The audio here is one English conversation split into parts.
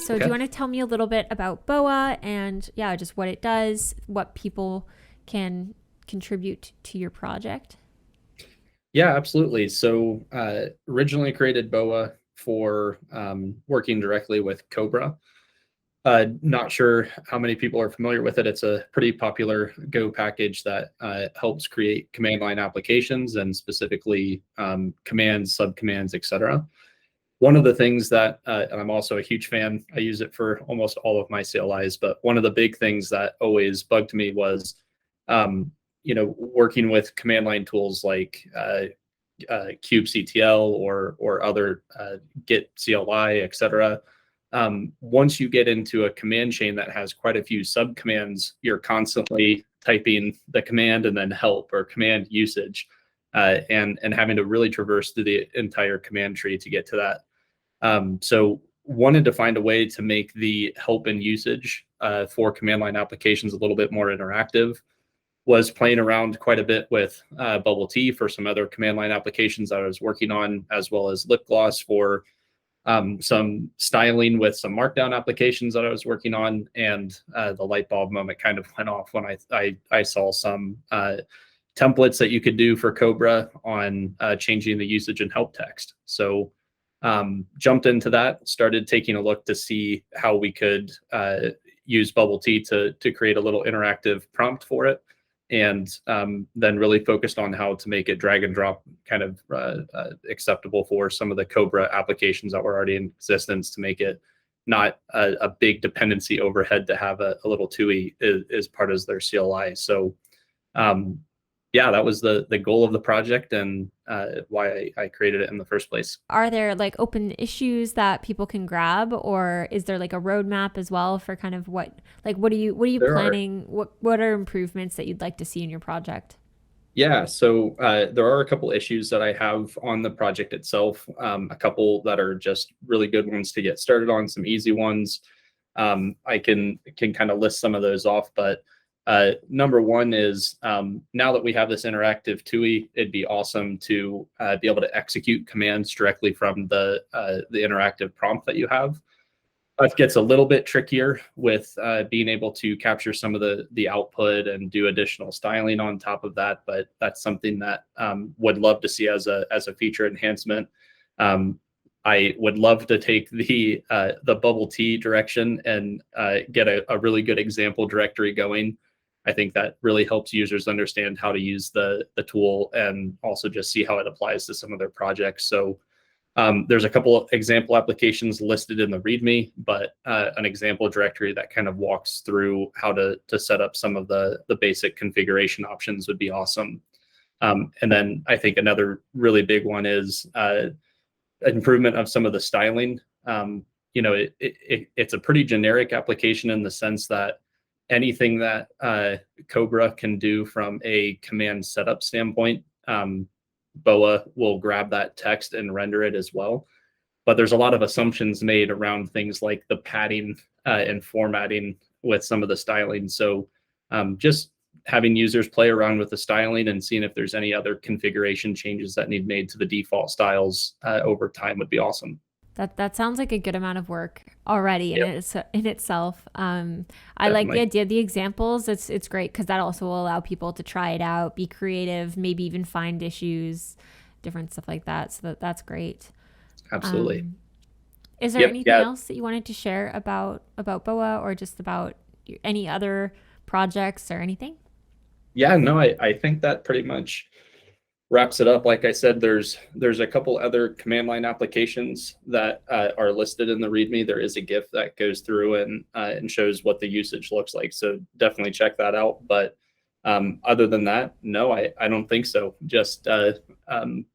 So do you Okay. want to tell me a little bit about BOA and yeah, just what it does, what people can contribute to your project? Yeah, absolutely. So, originally created BOA for working directly with Cobra. Not sure how many people are familiar with it. It's a pretty popular Go package that helps create command line applications and specifically commands, subcommands, etc. One of the things that, and I'm also a huge fan, I use it for almost all of my CLIs, but one of the big things that always bugged me was, um, working with command line tools like kubectl or other git CLI, etc. Once you get into a command chain that has quite a few subcommands, you're constantly typing the command and then help or command usage, and having to really traverse through the entire command tree to get to that. So wanted to find a way to make the help and usage for command line applications a little bit more interactive. Was playing around quite a bit with Bubbletea for some other command line applications that I was working on, as well as lip gloss for some styling with some markdown applications that I was working on. And the light bulb moment kind of went off when I saw some templates that you could do for Cobra on changing the usage and help text. So jumped into that, started taking a look to see how we could use Bubbletea to create a little interactive prompt for it. And then really focused on how to make it drag and drop kind of acceptable for some of the Cobra applications that were already in existence to make it not a big dependency overhead to have a little TUI is part of their CLI. So um, yeah, that was the goal of the project and why I created it in the first place. Are there like open issues that people can grab, or is there like a roadmap as well for kind of what are you There are planning? What are improvements that you'd like to see in your project? Yeah, so there are a couple issues that I have on the project itself. A couple that are just really good ones to get started on, some easy ones. I can kind of list some of those off, but number one is now that we have this interactive TUI, it'd be awesome to be able to execute commands directly from the interactive prompt that you have. It gets a little bit trickier with being able to capture some of the output and do additional styling on top of that, but that's something that would love to see as a feature enhancement. Um, I would love to take the Bubbletea direction and get a really good example directory going. I think that really helps users understand how to use the tool and also just see how it applies to some of their projects. So there's a couple of example applications listed in the README, but an example directory that kind of walks through how to set up some of the basic configuration options would be awesome. And then I think another really big one is improvement of some of the styling. It's a pretty generic application in the sense that anything that Cobra can do from a command setup standpoint, BOA will grab that text and render it as well. But there's a lot of assumptions made around things like the padding and formatting with some of the styling. So just having users play around with the styling and seeing if there's any other configuration changes that need made to the default styles over time would be awesome. That sounds like a good amount of work already Yep, in itself. I like the definitely. idea of the examples. It's great because that also will allow people to try it out, be creative, maybe even find issues, different stuff like that. So that's great. Absolutely. Um, is there Yep. anything Yeah. else that you wanted to share about BOA or just about any other projects or anything? Yeah. No, I think that pretty much wraps it up. Like I said, there's a couple other command line applications that are listed in the README. There is a GIF that goes through and shows what the usage looks like. So definitely check that out. But other than that, no, I don't think so. Just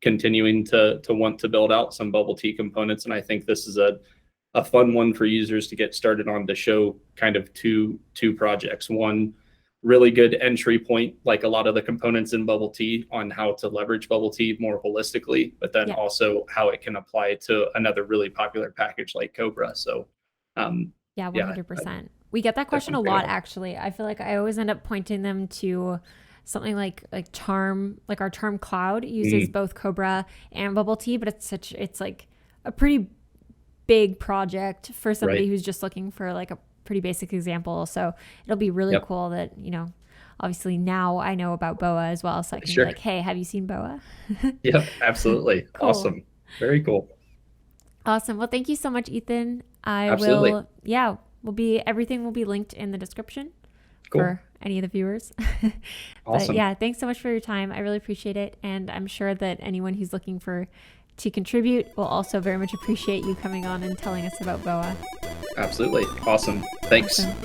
continuing to want to build out some bubble tea components, and I think this is a fun one for users to get started on to show kind of two projects. One really good entry point, like a lot of the components in Bubbletea, on how to leverage Bubbletea more holistically, but then Yeah. also how it can apply to another really popular package like Cobra. So, um, Yeah, yeah, 100%. We get that question a definitely. lot actually. I feel like I always end up pointing them to something like Charm, like our Charm Cloud uses Mm, both Cobra and Bubble Tea, but it's like a pretty big project for somebody Right. who's just looking for like a pretty basic example. So it'll be really Yep. cool that, obviously now I know about BOA as well. So I can Sure. be like, hey, have you seen BOA? Yep, absolutely. Cool. Awesome. Very cool. Awesome. Well, thank you so much, Ethan. Absolutely. Everything will be linked in the description Cool. for any of the viewers. But Awesome. yeah, thanks so much for your time. I really appreciate it. And I'm sure that anyone who's looking to contribute will also very much appreciate you coming on and telling us about BOA. Absolutely. Awesome. Thanks. Awesome.